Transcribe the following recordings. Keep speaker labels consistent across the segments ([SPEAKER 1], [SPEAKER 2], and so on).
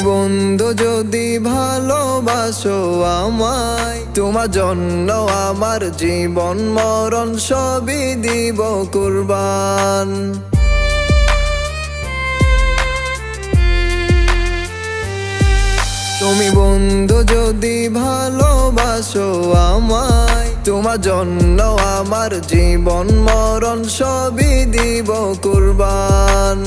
[SPEAKER 1] বন্ধু যদি ভালোবাসো আমায়, তোমার জন্য আমার জীবন মরণ সবই দিব কুরবান। তুমি বন্ধু যদি ভালোবাসো আমায়, তোমার জন্য আমার জীবন মরণ সবই দিব কুরবান।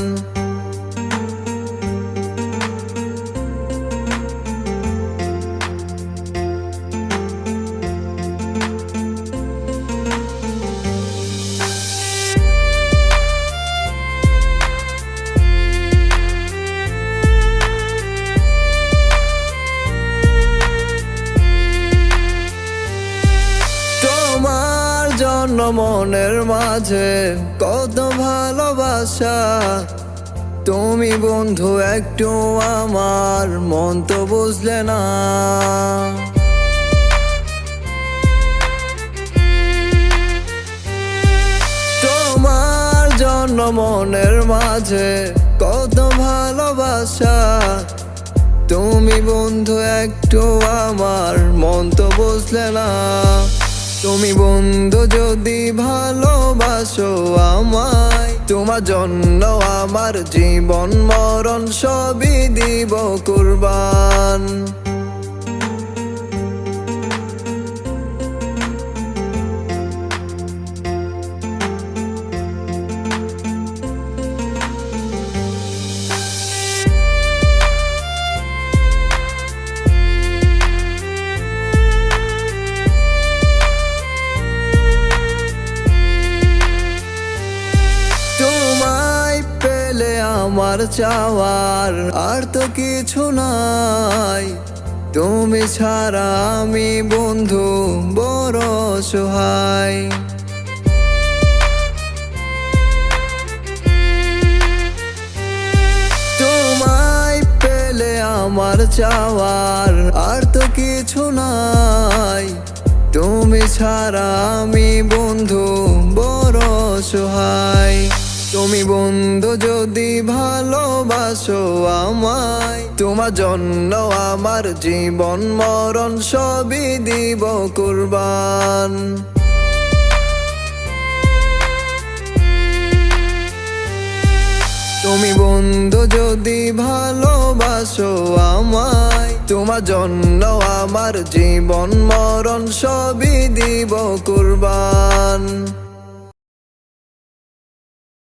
[SPEAKER 1] তোমার জন্য মনের মাঝে কত ভালোবাসা, তুমি বন্ধু একটু আমার মন তো বুঝলে না। তোমার জন্য মনের মাঝে কত ভালোবাসা, তুমি বন্ধু একটু আমার মন তো বুঝলে না। তুমি বন্ধু যদি ভালোবাসো আমায়, তোমার জন্য আমার জীবন মরণ সবই দিব কুরবান। আমার চাওয়ার আর তো কিছু নাই, তুমি ছাড়া আমি বন্ধু বড় অসহায়। তোমায় পেলে আমার চাওয়ার আর তো কিছু নাই, তুমি ছাড়া আমি বন্ধু বড় অসহায়। তুমি বন্ধু যদি ভালোবাসো আমায়, তোমার জন্য আমার জীবন মরণ সবই দিব কুরবান। তুমি বন্ধু যদি ভালোবাসো আমায়, তোমার জন্য আমার জীবন মরণ সবই দিব কুরবান।